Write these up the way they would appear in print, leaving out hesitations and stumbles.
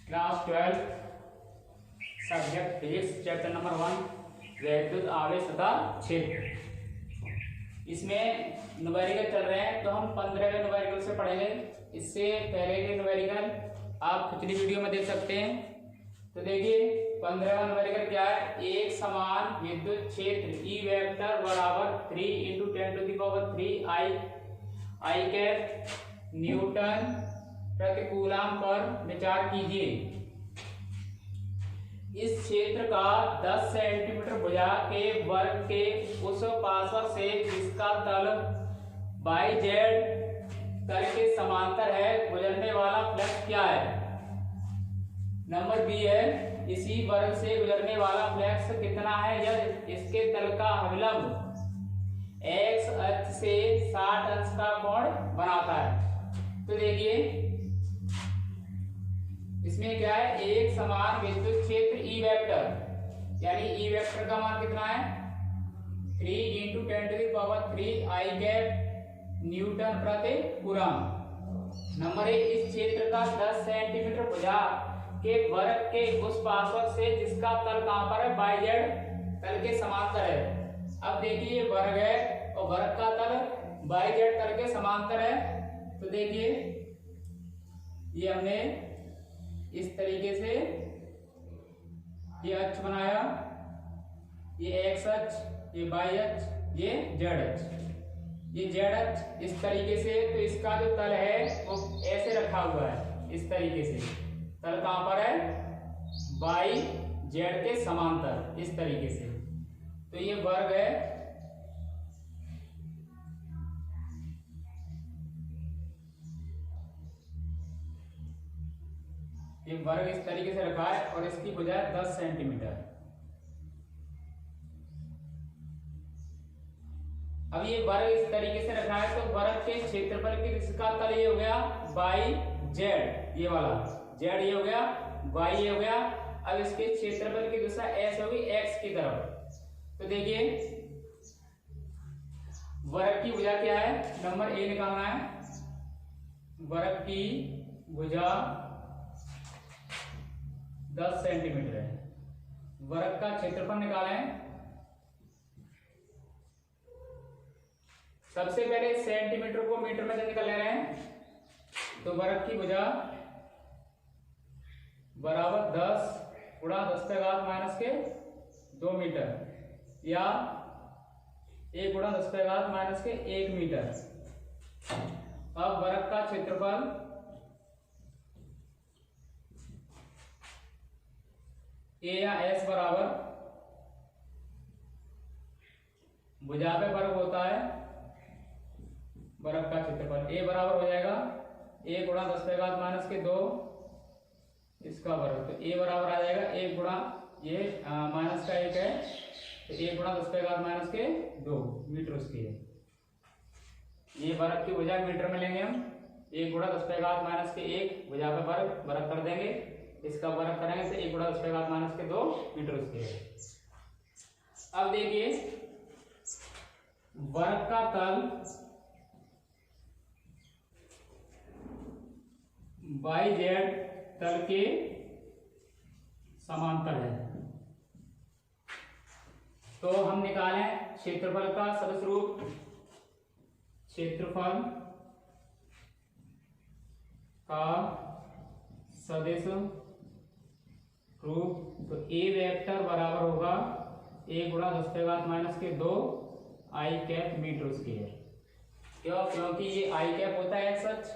Class 12 subject physics chapter number 1 वैद्युत आवेश तथा क्षेत्र। इसमें न्यूमेरिकल चल रहे हैं तो हम 15वें न्यूमेरिकल से पढ़ेंगे। इससे पहले के न्यूमेरिकल आप पिछली वीडियो में देख सकते हैं। तो देखिए 15वां न्यूमेरिकल क्या है। एक समान विद्युत क्षेत्र ई वेक्टर बराबर 3 × 10⁻³ आई कैप न्यूटन प्रति कूलम पर विचार कीजिए। इस क्षेत्र का 10 सेंटीमीटर भुजा के वर्ग के उस पार्श्व से जिसका तल YZ तल के समांतर है गुजरने वाला फ्लक्स क्या है। नंबर बी है इसी वर्ग से गुजरने वाला फ्लक्स कितना है यदि इसके तल का अभिलंब x अक्ष से 60 अंश का कोण बनाता है। तो देखिए इसमें क्या है, एक समान विद्युत क्षेत्र ई वेक्टर यानी ई वेक्टर का मान कितना है 3 × 10⁻³ आई कैप न्यूटन प्रति कूलम। नंबर 1 इस क्षेत्र का 10 सेंटीमीटर भुजा के वर्ग के उस पार्श्व से जिसका तल कहां पर है YZ तल के समांतर है। अब देखिए वर्ग है और वर्ग का तल YZ तल के समांतर है। तो देखिए ये हमने इस तरीके से ये अक्ष बनाया, ये x अक्ष, ये y अक्ष, ये z अक्ष, ये z अक्ष इस तरीके से। तो इसका जो तल है वो ऐसे रखा हुआ है इस तरीके से। तल कहां पर है YZ के समांतर इस तरीके से। तो ये वर्ग है, ये वर्ग इस तरीके से रखा है और इसकी भुजा 10 सेंटीमीटर। अब ये वर्ग इस तरीके से रखा है तो वर्ग के क्षेत्रफल की इसका तल ये हो गया YZ, ये वाला Z ये हो गया, Y ये हो गया। अब इसके क्षेत्रफल की दिशा ऐसे होगी x की तरफ। तो देखिए वर्ग की भुजा क्या है, नंबर ए निकालना है। वर्ग की भुजा 10 सेंटीमीटर है। वर्ग का क्षेत्रफल निकालें। सबसे पहले सेंटीमीटर को मीटर में निकाल ले रहे हैं। तो वर्ग की भुजा बराबर 10 × 10⁻² मीटर या 1 × 10⁻⁻1 मीटर। अब वर्ग का क्षेत्रफल ए या एस बराबर भुजा पे वर्ग होता है वर्ग का क्षेत्रफल। ए बराबर हो जाएगा 1 × 10⁻², इसका वर्ग। तो ए बराबर आ जाएगा 1 गुणा ये माइनस का 1 है तो 1 × 10⁻², मीटर उसकी है। ये वर्ग की भुजा मीटर में लेंगे हम। 1 × 10⁻⁻1 भुजा पे वर्ग कर देंगे। इसका वर्ग करेंगे तो 1 × 10⁻², मीटर उसकी है। अब देखिए वर्ग का तल YZ तल के समांतर है। तो हम निकालें क्षेत्रफल का सदस्वरूप। क्षेत्रफल का सदिश रूप तो ए वेक्टर बराबर होगा 1 × 10⁻² आई कैप मीटर स्क्वायर। क्यों? क्योंकि ये आई कैप होता है x अक्ष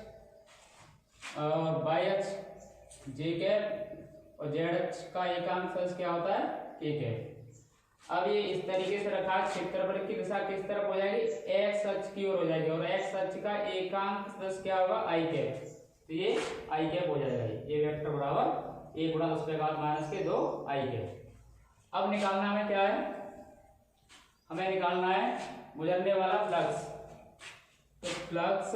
और y अक्ष j कैप और z अक्ष का एकांक सदिश क्या होता है k कैप। अब ये इस तरीके से रखा, क्षेत्रफल की दिशा किस तरफ हो जाएगी, x अक्ष की ओर हो जाएगी और x अक्ष का एकांक सदिश क्या होगा आई कैप। तो ये आई कैप हो जाएगा। ये वेक्टर बराबर 1 × 10⁻² आई कैप। अब निकालना हमें क्या है, हमें निकालना है गुजरने वाला फ्लक्स। तो फ्लक्स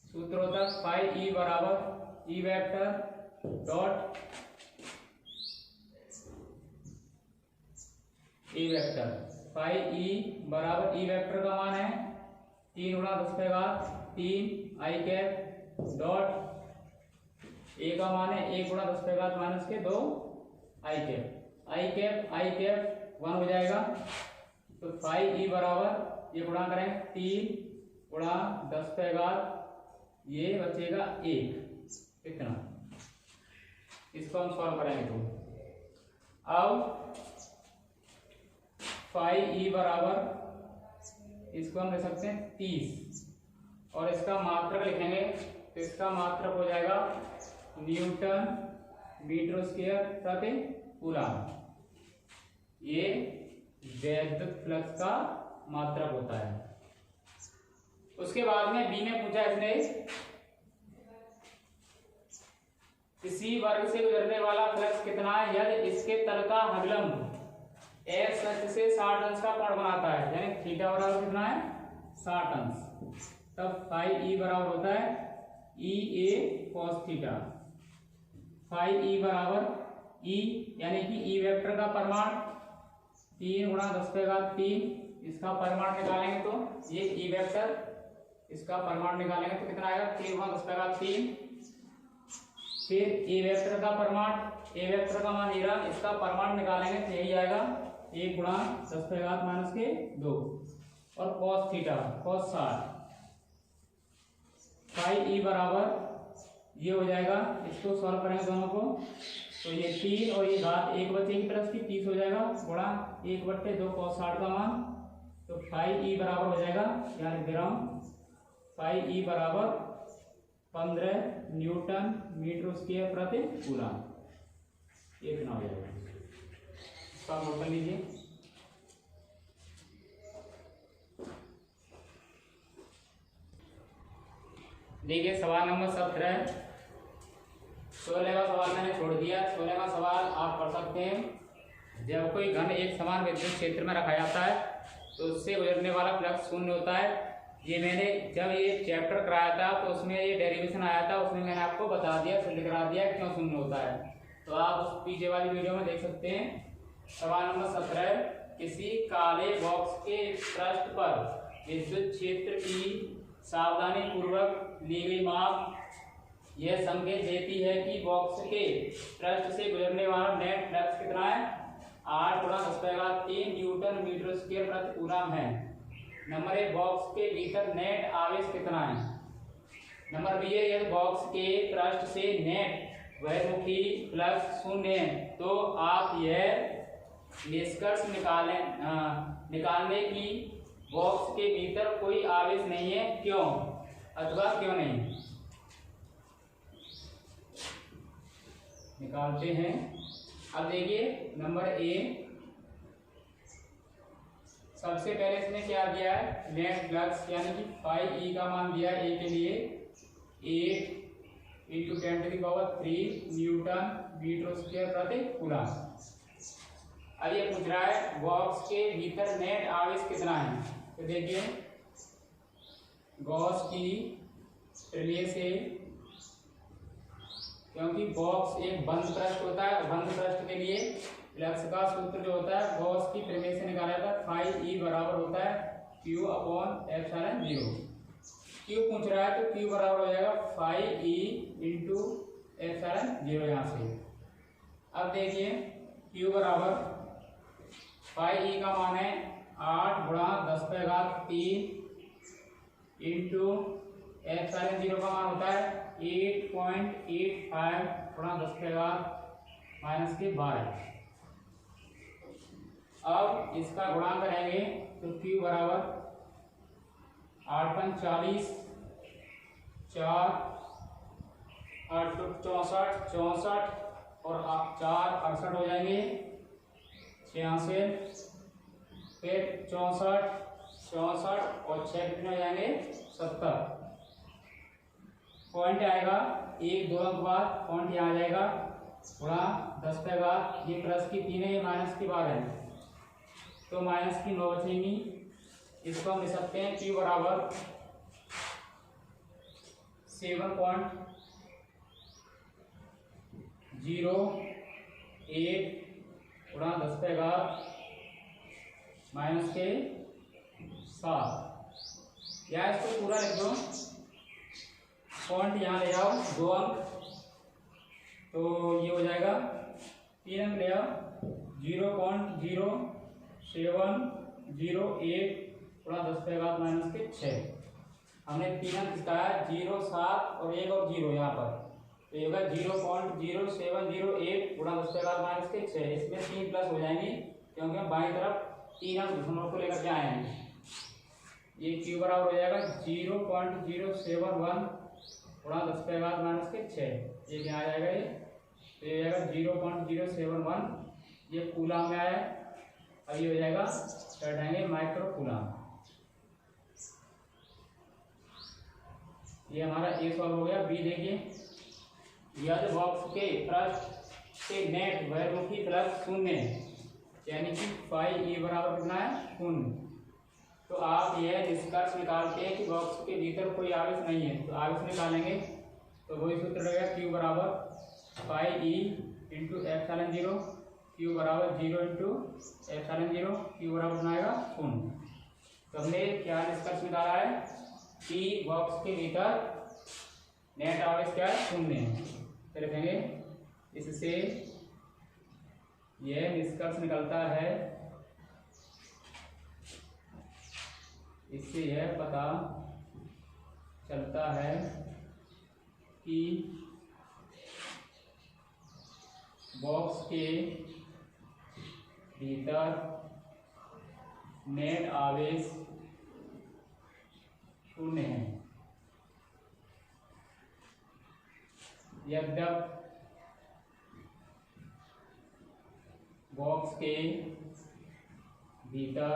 सूत्र होता है φE बराबर E vector dot E vector. φE बराबर ई वेक्टर का मान है 3 × 10⁻³ आई कैप डॉट ए का मान है 1 गुणा 10 पे घात माइनस के 2 आई कैप 1 हो जाएगा। तो 5e बराबर ये गुणा करेंगे 3 गुणा 10 पे घात ये बचेगा 1 कितना, इसको हम सॉल्व करेंगे तो अब 5e बराबर इसको हम लिख सकते हैं 30 और इसका मात्रक लिखेंगे तो इसका मात्रक हो जाएगा न्यूटन मीटर स्क्वायर प्रति कूलम। ये वैद्युत फ्लक्स का मात्रक होता है। उसके बाद में बी में पूछा इसने किसी वर्ग से गुजरने वाला फ्लक्स कितना है यदि इसके तल का अभिलंब x अक्ष से 60 अंश का कोण बनाता है, यानी थीटा बराबर कितना है 60 अंश। तब 5e बराबर होता है EA cos थीटा। 5e बराबर E यानी कि E वेक्टर का परिमाण 3 गुणा 10 पे घात 3, इसका परिमाण निकालेंगे तो ये E वेक्टर इसका परिमाण निकालेंगे तो कितना आएगा 3 गुणा 10 पे घात 3। फिर ए वेक्टर का परिमाण, ए वेक्टर का मान 13, इसका परिमाण निकालेंगे तो यही आएगा 1 गुणा 10 पे घात माइनस के 2 और cos थीटा cos 60। 5e बराबर ये हो जाएगा, इसको सॉल्व करेंगे दोनों को तो ये 3 और ये घात 1 बचेगी प्लस की 30 हो जाएगा गुणा 1/2 cos 60 का मान। तो 5e बराबर हो जाएगा, यानी ग्राम 5e बराबर 15 न्यूटन मीटर स्क्वायर प्रति कूलम। ये कितना हो जाएगा इसका नोट कर लीजिए। देखिए सवाल नंबर 17, 16वां सवाल मैंने छोड़ दिया। 16वां सवाल आप पढ़ सकते हैं। जब कोई घन एक समान विद्युत क्षेत्र में रखा जाता है तो उससे गुजरने वाला फ्लक्स शून्य होता है। ये मैंने जब ये चैप्टर कराया था तो उसमें ये डेरिवेशन आया था, उसमें मैंने आपको बता दिया, सिद्ध करा दिया क्यों शून्य होता है। तो आप उस पीछे वाली वीडियो में देख सकते हैं। सवाल नंबर 17, किसी काले बॉक्स के पृष्ठ पर विद्युत क्षेत्र की सावधानी पूर्वक ली गई माप यह संकेत देती है कि बॉक्स के पृष्ठ से गुजरने वाला नेट फ्लक्स कितना है 8 गुणा 10 पे घात 3 न्यूटन मीटर स्क्वायर प्रति कूलम है। नंबर ए, बॉक्स के भीतर नेट आवेश कितना है। नंबर बी है, यदि बॉक्स के पृष्ठ से नेट बहिर्मुखी फ्लक्स शून्य है तो आप यह निष्कर्ष निकालने की बॉक्स के भीतर कोई आवेश नहीं है, क्यों अथवा क्यों नहीं। निकालते हैं। अब देखिए नंबर ए, सबसे पहले इसने क्या दिया है नेट फ्लक्स यानी कि 5e का मान दिया है ए के लिए 8 × 10⁻³ न्यूटन मीटर स्क्वायर प्रति कूलम। अब ये पूछ रहा है बॉक्स के भीतर नेट आवेश कितना है। तो देखिए गॉस की प्रमेय से, क्योंकि बॉक्स एक बंद पृष्ठ होता है, बंद पृष्ठ के लिए फ्लक्स का सूत्र जो होता है गॉस की प्रमेय से निकाला था 5e बराबर होता है Q/ε0। Q पूछ रहा है तो Q बराबर हो जाएगा 5e × ε0 यहाँ से। अब देखिए Q बराबर 5e का मान है 8 गुणा 10 पे घात 3 इंटू ε0 का मान होता है 8.85 गुणा 10 पे घात -12। अब इसका गुणा करेंगे तो Q बराबर 8 × 40 4 8 64 और 4 68 हो जाएंगे 66, फिर 64 और 6 कितने हो जाएंगे 70। पॉइंट आएगा 1 2 अंक बाद पॉइंट यहाँ आ जाएगा गुणा 10 पे घात, ये प्लस की 3 है ये माइनस की 12 है तो माइनस की 9 बचेंगी। इसको हम लिख सकते हैं Q बराबर 7.08 गुणा 10 पे घात -7। या इसको पूरा लिख दो, पॉइंट यहाँ ले जाओ 2 अंक तो ये हो जाएगा 3 अंक ले आओ 0.0708 गुणा 10⁻⁻6। हमने 3 अंक बताया 0, 7 और 1 और 0 यहाँ पर, तो ये होगा 0.0708 गुणा 10⁻⁻6। इसमें 3 प्लस हो जाएंगे क्योंकि हम बाईं तरफ 3 अंक दशमलव को लेकर के आए हैं। ये क्यू बराबर हो जाएगा 0.071 गुणा 10⁻⁻6। ये क्या आ जाएगा, ये तो ये हो जाएगा 0.071, ये कूलाम में आया। अब ये हो जाएगा बैठाएंगे माइक्रो कूलाम। ये हमारा ए सॉल्व हो गया। बी देखिए, यदि बॉक्स के पृष्ठ से नेट बहिर्मुखी फ्लक्स 0 यानी कि फाई ई बराबर कितना है 0, तो आप यह निष्कर्ष निकालते हैं कि बॉक्स के भीतर कोई आवेश नहीं है। तो आवेश निकालेंगे तो वही सूत्र रहेगा क्यू बराबर phi E into epsilon 0, Q बराबर 0 इंटू एप्सिलॉन 0, क्यू बराबर बनाएगा 0। तो हमने क्या निष्कर्ष निकाला है कि बॉक्स के भीतर नेट आवेश क्या है 0 है। तो लिखेंगे इससे यह निष्कर्ष निकलता है, इससे यह पता चलता है कि बॉक्स के भीतर नेट आवेश 0 है। यद्यपि बॉक्स के भीतर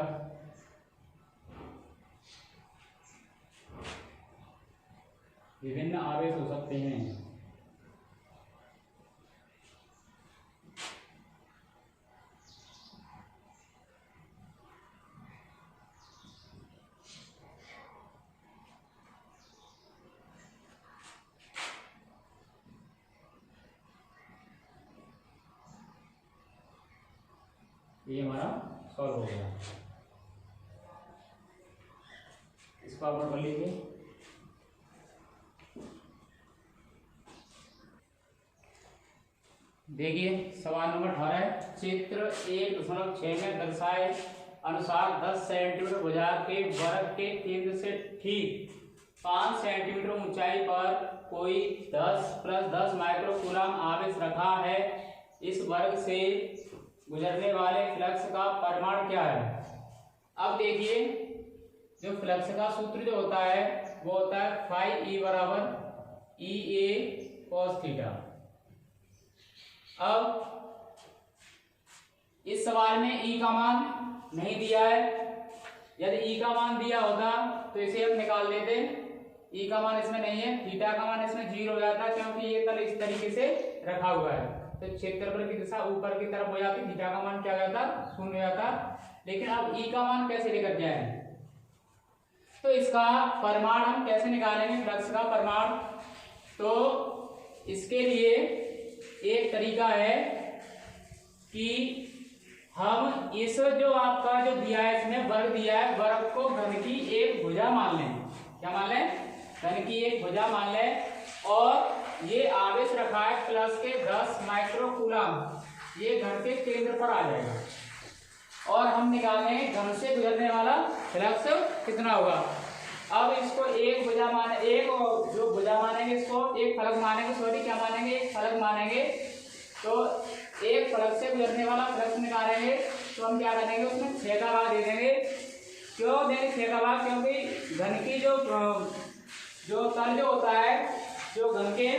विभिन्न आवेश हो सकते हैं। ये हमारा सॉल्व हो गया। इसको आप नोट कर लीजिए। देखिए सवाल नंबर 18 है, चित्र 1.6 में दर्शाए अनुसार 10 सेंटीमीटर भुजा के वर्ग के केंद्र से ठीक 5 सेंटीमीटर ऊंचाई पर कोई 10 + 10 माइक्रो कूलम आवेश रखा है। इस वर्ग से गुजरने वाले फ्लक्स का परिमाण क्या है। अब देखिए जो फ्लक्स का सूत्र जो होता है वो होता है फाई ई बराबर ई ए कॉस थीटा। अब इस सवाल में ई का मान नहीं दिया है, यदि ई का मान दिया होता तो इसे हम निकाल लेते। ई का मान इसमें नहीं है, थीटा का मान इसमें 0 हो जाता क्योंकि ये तल इस तरीके से रखा हुआ है, तो क्षेत्रफल की दिशा ऊपर की तरफ हो जाती, थीटा का मान क्या हो जाता 0 हो जाता। लेकिन अब ई का मान कैसे लेकर के आए, तो इसका परिमाण हम कैसे निकालेंगे फ्लक्स का परिमाण। तो इसके लिए एक तरीका है कि हम इस जो आपका जो दिया है इसमें वर्ग दिया है, वर्ग को घन की एक भुजा मान लें। क्या मान लें, घन की एक भुजा मान लें। और ये आवेश रखा है प्लस के 10 माइक्रो कूलम, ये घन के केंद्र पर आ जाएगा। और हम निकालेंगे घन से गुजरने वाला फ्लक्स कितना होगा। अब इसको एक भुजा माने, एक जो भुजा मानेंगे इसको एक फलक मानेंगे, सॉरी क्या मानेंगे, एक फलक मानेंगे। तो एक फलक से गुजरने वाला फ्लक्स निकालेंगे तो हम क्या करेंगे, उसमें 6 का भाग दे देंगे। क्यों देंगे 6 का भाग, क्योंकि घन की जो तल जो होता है जो घन के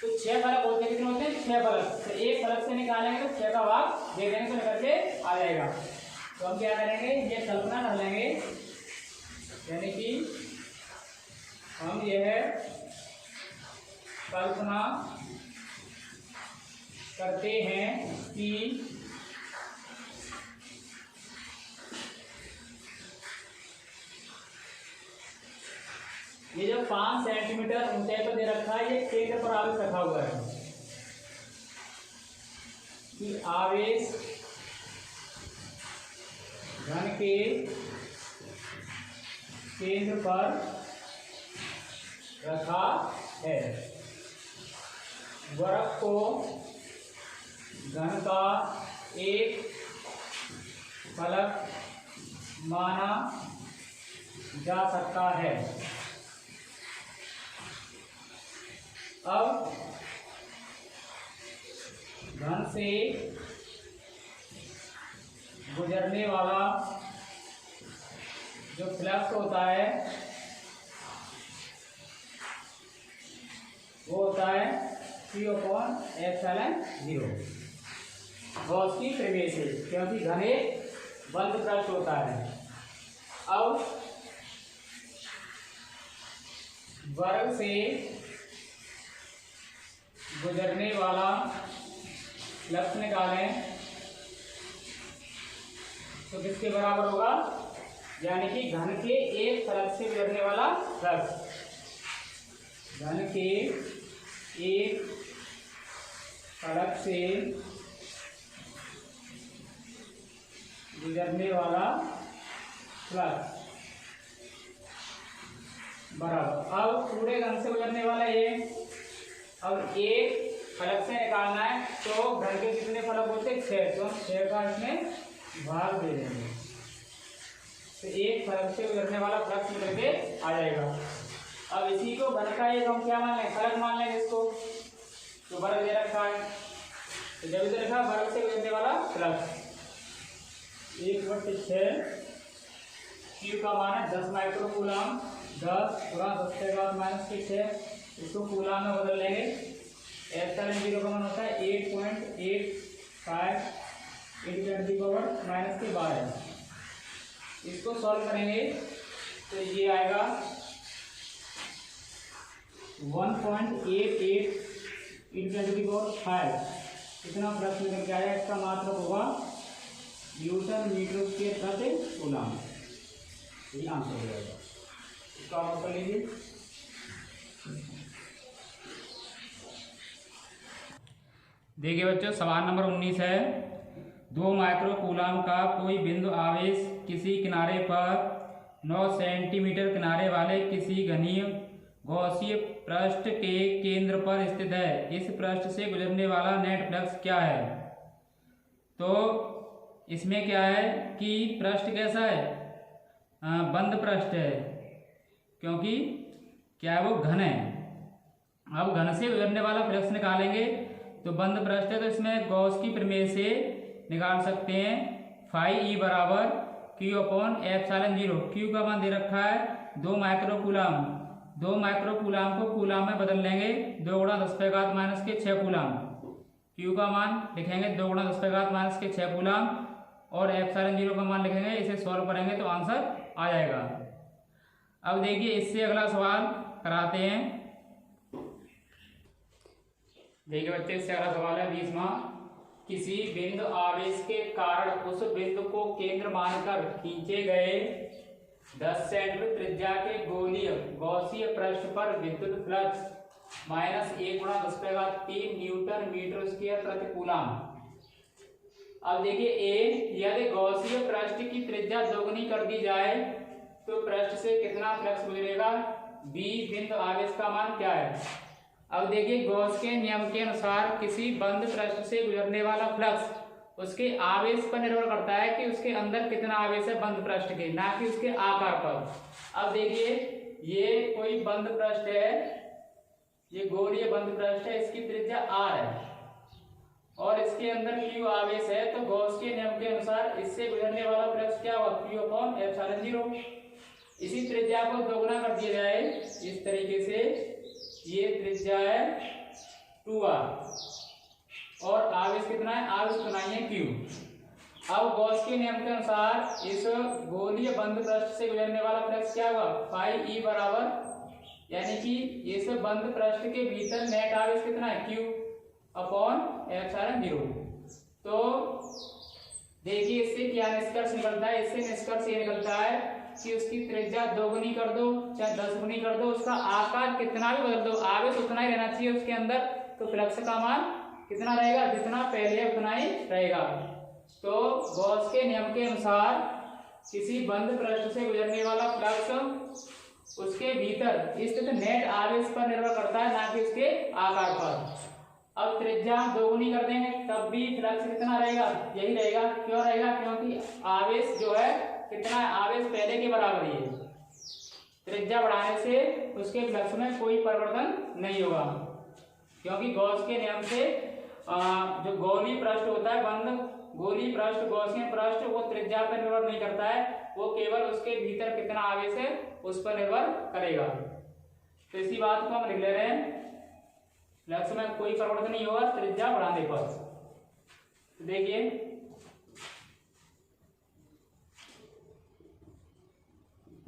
तो 6 फलक होते हैं, कितने होते हैं 6 फलक। तो एक फलक से निकालेंगे तो 6 का भाग दे देंगे तो निकल के आ जाएगा। तो हम क्या करेंगे, ये कल्पना कर लेंगे, यानी कि हम यह कल्पना करते हैं कि ये जो 5 सेंटीमीटर ऊंचाई पर दे रखा है ये केंद्र पर आवेश रखा हुआ है कि आवेश घन के केंद्र पर रखा है। वर्ग को घन का एक फलक माना जा सकता है। अब घन से गुजरने वाला जो फ्लक्स होता है वो होता है Q/ε0 गॉस की प्रमेय से, क्योंकि घन एक बंद पृष्ठ होता है। अब वर्ग से गुजरने वाला फ्लक्स निकालें तो किसके बराबर होगा, यानी कि घन के एक फलक से गुजरने वाला फ्लक्स, घन के एक फलक से गुजरने वाला फ्लक्स बराबर। अब पूरे घन से गुजरने वाला ये, अब एक फलक से निकालना है तो घन के कितने फलक होते हैं, 6, तो हम 6 का इसमें भाग दे देंगे तो एक फलक से गुजरने वाला फ्लक्स निकल के आ जाएगा। अब इसी को घन का एक हम क्या मान लें, फलक मान लेंगे इसको, तो वर्ग दे रखा है तो जब इधर लिखा वर्ग से गुजरने वाला फ्लक्स 1/6 Q का मान है 10 माइक्रो कूलम, 10 × 10⁻⁶, इसको कूलम में बदल लेंगे। ε0 का मान होता है 8.85 × 10⁻⁻⁻। इसको सॉल्व करेंगे तो ये आएगा 1.88 × 10⁵ इतना फ्लक्स निकल के आया। इसका मात्रक होगा न्यूटन मीटर स्क्वायर प्रति कूलम, ये आंसर हो जाएगा। इसका आप कर लीजिए। देखिए बच्चों, सवाल नंबर 19 है, 2 माइक्रो कूलम का कोई बिंदु आवेश किसी किनारे पर 9 सेंटीमीटर किनारे वाले किसी घनीय गॉसीय पृष्ठ के केंद्र पर स्थित है। इस पृष्ठ से गुजरने वाला नेट फ्लक्स क्या है। तो इसमें क्या है कि पृष्ठ कैसा है, बंद पृष्ठ है, क्योंकि क्या है वो घन है। अब घन से गुजरने वाला फ्लक्स निकालेंगे तो बंद पृष्ठ है, तो इसमें गॉस की प्रमेय से निकाल सकते हैं φE बराबर Q/ε0। Q का मान दे रखा है 2 माइक्रो कूलम, 2 माइक्रो कूलम को कूलम में बदल लेंगे 2 × 10⁻⁻6 कूलम। Q का मान लिखेंगे 2 × 10⁻⁻6 कूलम और ε0 का मान लिखेंगे। इसे सॉल्व करेंगे तो आंसर आ जाएगा। अब देखिए इससे अगला सवाल कराते हैं। देखिए बच्चे, इससे अगला सवाल है 20वां, किसी बिंदु आवेश के कारण उस बिंदु को केंद्र मानकर खींचे गए 10 सेंटीमीटर त्रिज्या के गोलीय गॉसीय पृष्ठ पर विद्युत फ्लक्स -1 × 10⁻³ न्यूटन मीटर स्क्वायर प्रति कूलम। अब देखिए यदि गॉसीय पृष्ठ की त्रिज्या दोगुनी कर दी जाए तो पृष्ठ से कितना फ्लक्स गुजरेगा। B बिंदु आवेश का मान क्या है। अब देखिए गॉस के नियम के अनुसार किसी बंद पृष्ठ से गुजरने वाला फ्लक्स उसके आवेश पर निर्भर करता है कि उसके अंदर कितना आवेश है बंद पृष्ठ के, ना कि उसके आकार पर। अब देखिए ये कोई बंद पृष्ठ है, ये गोलीय बंद पृष्ठ है, इसकी त्रिज्या r है और इसके अंदर Q आवेश है, तो गॉस के नियम के अनुसार इससे गुजरने वाला फ्लक्स क्या होगा, Q/ε0। इसी त्रिज्या को दोगुना कर दिया जाए इस तरीके से, ये त्रिज्या है 2r और आवेश कितना है, आवेश कितना है Q। अब गॉस के नियम के अनुसार इस गोलीय बंद पृष्ठ से गुजरने वाला फ्लक्स क्या होगा, φE बराबर, यानी कि इस बंद पृष्ठ के भीतर नेट आवेश कितना है, Q/ε0। तो देखिए इससे क्या निष्कर्ष निकलता है, इससे निष्कर्ष ये निकलता है कि उसकी त्रिज्या दोगुनी कर दो चाहे 10 गुनी कर दो, उसका आकार कितना भी बदल दो, आवेश उतना ही रहना चाहिए उसके अंदर, तो फ्लक्स का मान कितना रहेगा, जितना पहले उतना ही रहेगा। तो गॉस के नियम के अनुसार किसी बंद पृष्ठ से गुजरने वाला फ्लक्स उसके भीतर स्थित नेट आवेश पर निर्भर करता है, ना कि उसके आकार पर। अब त्रिज्या दोगुनी कर देंगे तब भी फ्लक्स कितना रहेगा, यही रहेगा। क्यों रहेगा, क्योंकि आवेश जो है कितना है, आवेश पहले के बराबर ही है। त्रिज्या बढ़ाने से उसके फ्लक्स में कोई परिवर्तन नहीं होगा, क्योंकि गॉस के नियम से जो गोलीय पृष्ठ होता है, बंद गोलीय पृष्ठ, गॉसियन पृष्ठ, वो त्रिज्या पर निर्भर नहीं करता है, वो केवल उसके भीतर कितना आवेश है उस पर निर्भर करेगा। तो इसी बात को हम लिख ले रहे हैं, फ्लक्स में कोई परिवर्तन नहीं होगा त्रिज्या बढ़ाने पर। तो देखिए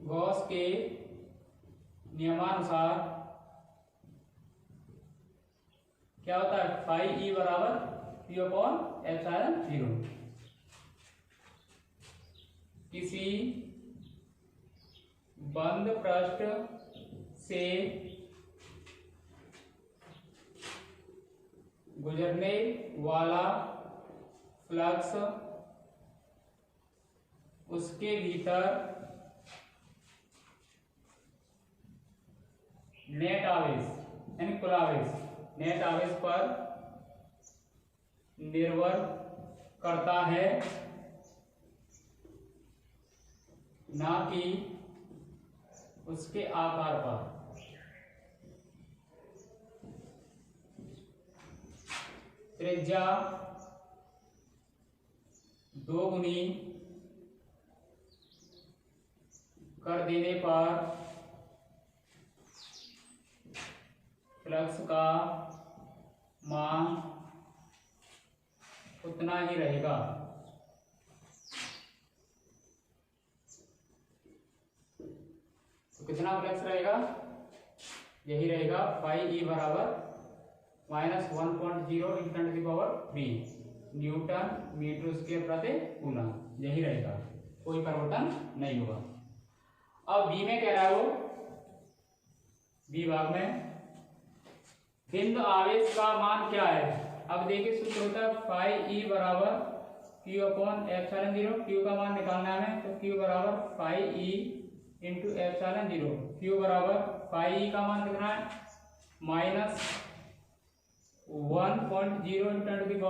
गॉस के नियमानुसार क्या होता है, फाई ई बराबर Q अपॉन एप्सिलॉन 0। किसी बंद पृष्ठ से गुजरने वाला फ्लक्स उसके भीतर नेट आवेश यानी कुल आवेश, नेट आवेश पर निर्भर करता है, ना कि उसके आकार पर। त्रिज्या दोगुनी कर देने पर फ्लक्स का मान उतना ही रहेगा। तो कितना फ्लक्स रहेगा, यही रहेगा फाई ई बराबर -1.0 × 10⁻³ न्यूटन मीटर स्क्वायर प्रति कूलम, यही रहेगा, कोई परिवर्तन नहीं होगा। अब बी में कह रहा है वो, बी भाग में बिंदु आवेश का मान क्या है। अब देखिए सूत्र होता है फाई ई बराबर Q अपॉन एप्सिलॉन 0, Q का मान निकालना है, तो Q बराबर phi E into epsilon 0। Q बराबर फाई ई का मान कितना है, -1.0 × 10⁻³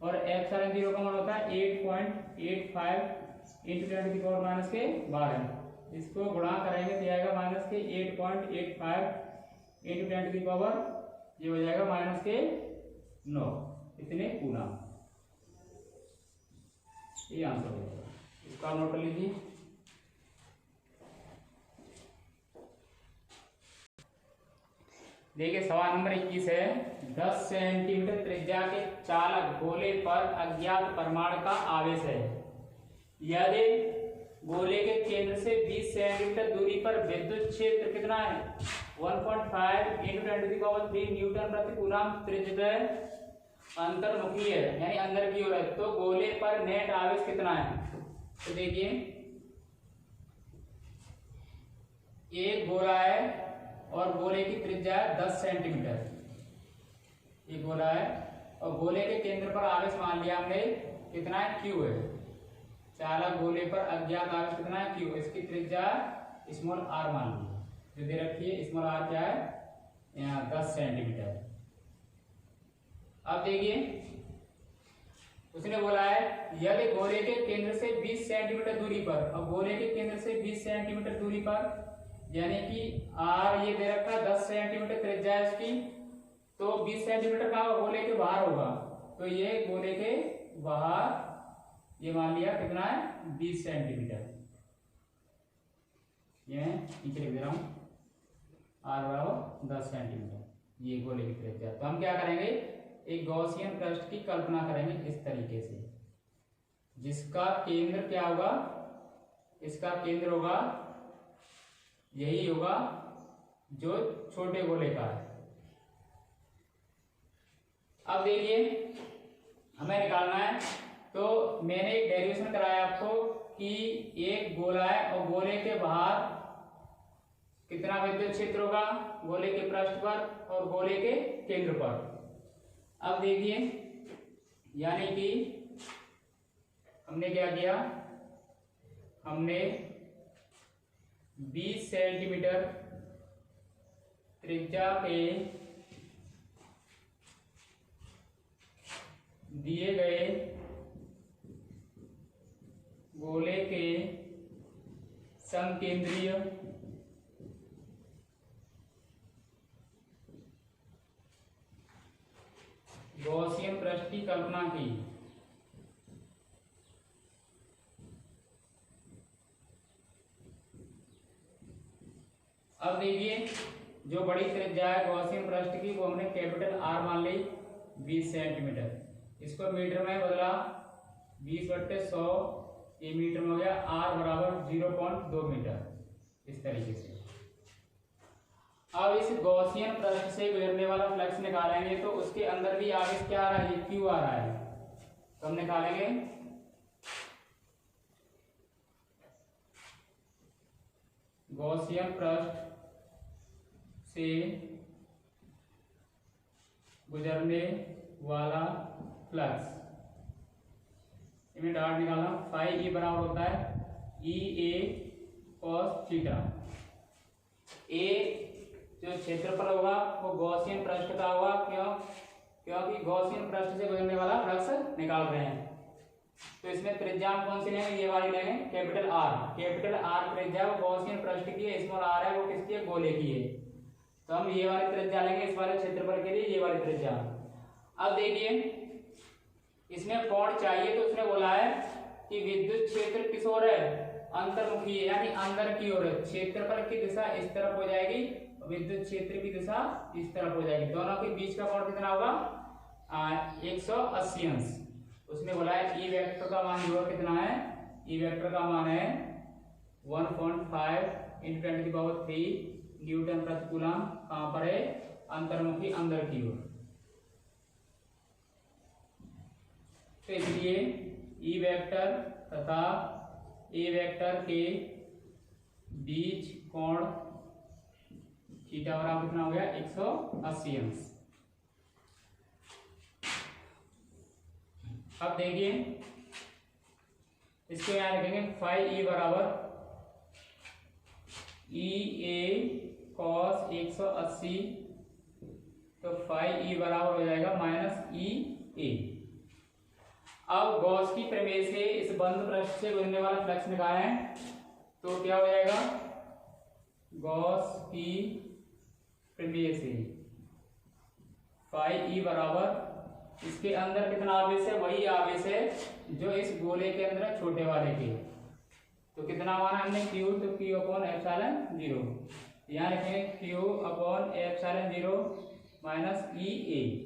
और एप्सिलॉन 0 का मान होता है 8.85 × 10⁻⁻12। इसको गुणा करेंगे तो आएगा -8.85 × 10⁻, ये हो जाएगा -9, इतने कूलम। ये आंसर हो जाएगा, इसका नोट कर लीजिए। देखिए सवाल नंबर 21 है, 10 सेंटीमीटर त्रिज्या के चालक गोले पर अज्ञात परिमाण का आवेश है। यदि गोले के केंद्र से 20 सेंटीमीटर दूरी पर विद्युत क्षेत्र कितना है, 1.5 × 10⁻³ न्यूटन प्रति कूलम, त्रिज्या अंतर्मुखी है यानी अंदर की ओर है, तो गोले पर नेट आवेश कितना है। तो देखिए एक गोला है और गोले की त्रिज्या है 10 सेंटीमीटर, ये गोला है और गोले के केंद्र पर आवेश मान लिया हमने कितना है, Q है। चालक गोले पर अज्ञात आवेश कितना है, Q, इसकी त्रिज्या स्मॉल r मान ली जो दे रखी है, स्मॉल r क्या है यहाँ 10 सेंटीमीटर। अब देखिए उसने बोला है यदि गोले के केंद्र से 20 सेंटीमीटर दूरी पर, और गोले के केंद्र से 20 सेंटीमीटर दूरी पर यानी कि r ये दे रखा है 10 सेंटीमीटर त्रिज्या है इसकी, तो 20 सेंटीमीटर का गोले के बाहर होगा, तो ये गोले के बाहर ये मान लिया कितना है 20 सेंटीमीटर, ये नीचे लिख दे रहा हूं r बराबर 10 सेंटीमीटर, ये गोले की त्रिज्या। तो हम क्या करेंगे, एक गॉसियन पृष्ठ की कल्पना करेंगे इस तरीके से, जिसका केंद्र क्या होगा, इसका केंद्र होगा यही होगा जो छोटे गोले का है। अब देखिए हमें निकालना है, तो मैंने एक डेरिवेशन कराया आपको कि एक गोला है और गोले के बाहर कितना विद्युत क्षेत्र होगा, गोले के पृष्ठ पर और गोले के केंद्र पर। अब देखिए यानी कि हमने क्या किया, हमने 20 सेंटीमीटर त्रिज्या के दिए गए गोले के समकेंद्रीय गॉसियन पृष्ठ की कल्पना की। अब देखिए जो बड़ी त्रिज्या है गॉसियन पृष्ठ की वो हमने कैपिटल आर मान ली 20 सेंटीमीटर, इसको मीटर में बदला 20/100, ये मीटर में हो गया, आर बराबर 0.2 मीटर। इस तरीके से अब इस गॉसियन पृष्ठ से गुजरने वाला फ्लक्स निकालेंगे तो उसके अंदर भी आवेश क्या आ रहा है, क्यू आ रहा है, तो हम निकालेंगे गॉसियन पृष्ठ से गुजरने वाला फ्लक्स, इन्हें डॉट निकालना, फाई ई बराबर होता है ई ए कॉस थीटा। ए जो क्षेत्रफल होगा वो गॉसियन पृष्ठ का होगा, क्योंकि गॉसियन पृष्ठ से गुजरने वाला फ्लक्स निकाल रहे हैं। तो इसमें त्रिज्या हम कौन सी लेंगे, ये वाली लेंगे, कैपिटल आर। कैपिटल आर त्रिज्या वो गॉसियन पृष्ठ की है, स्मॉल आर है वो किसकी है, गोले की है। तो हम ये वाली त्रिज्या लेंगे इस वाले क्षेत्रफल के लिए, ये वाली त्रिज्या। अब देखिए इसमें कोण चाहिए तो उसने बोला है कि विद्युत क्षेत्र किस ओर है, अंतर्मुखी है, यानी अंदर की ओर है। क्षेत्रफल की दिशा इस तरफ हो जाएगी, विद्युत क्षेत्र की दिशा इस तरफ हो जाएगी। दोनों के बीच का कोण कितना होगा, 180 अंश। उसने बोला है ई वेक्टर का मान जो कितना है, ई वेक्टर का मान है 1.5 × 10⁻³ न्यूटन प्रति कूलम। कहां पर है, अंतर्मुखी, अंदर की ओर। तो इसलिए ई वेक्टर तथा ए वेक्टर के बीच कोण थीटा बराबर कितना हो गया, 180 अंश। अब देखिए इसको यहां लिखेंगे फाई ई बराबर ई ए कॉस 180, तो फाई ई बराबर हो जाएगा -ई ए। अब गॉस की प्रमेय से इस बंद पृष्ठ से गुजरने वाला फ्लक्स निकालें तो क्या हो जाएगा, गॉस की प्रमेय से फाई ई बराबर, इसके अंदर कितना आवेश है, वही आवेश है जो इस गोले के अंदर है, छोटे वाले के। तो कितना माना हमने Q, तो Q/ε0। यहाँ लिखेंगे Q/ε0 -ई ए।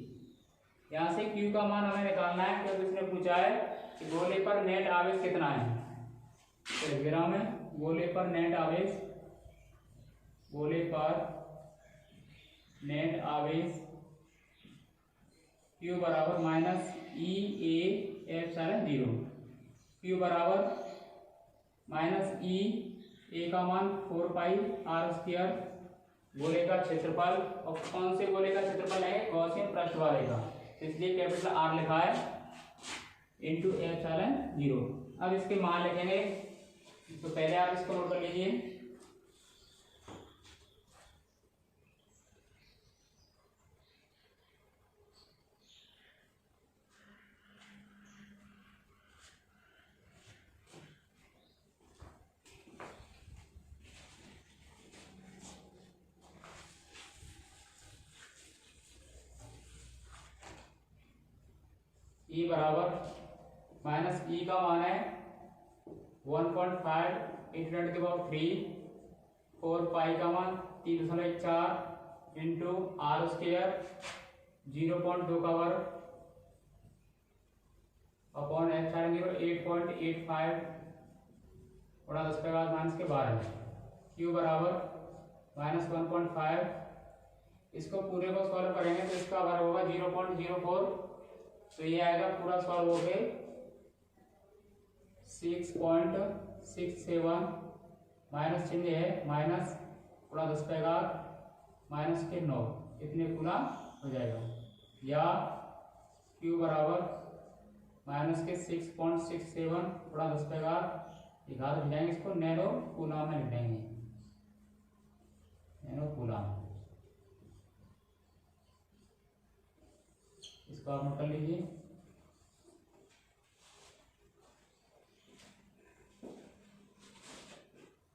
यहाँ से Q का मान हमें निकालना है क्योंकि उसने पूछा है कि गोले पर नेट आवेश कितना है। तो विराम में गोले पर नेट आवेश, गोले पर नेट आवेश Q बराबर -ई ए/ε0। Q बराबर -ई ए का मान 4πr², गोले का क्षेत्रफल, और कौन से गोले का क्षेत्रफल है, गॉसियन पृष्ठ वाले का, इसलिए कैपिटल आर लिखा है इंटू ε0। अब इसके मान लिखेंगे, तो पहले आप इसको नोट कर लीजिए। ई बराबर -ई का मान है 1.5 × 10⁻³ 4π का मान 3.4 इंटू r², 0.2 का वर्ग अपॉन ε0 8.85 गुणा 10⁻⁻12। Q बराबर -1.5, इसको पूरे को सॉल्व करेंगे तो इसका वर्ग होगा 0.04, तो ये आएगा पूरा सॉल्व हो गए 6.67, माइनस चिन्ह है, माइनस गुणा 10⁻⁻9, इतने पूरा हो जाएगा। या Q बराबर -6.67 गुणा 10⁻11 लिख जाएंगे, इसको नैनो कूलम में लिख देंगे, नैनो कूलम। इसको आप नोट कर लीजिए।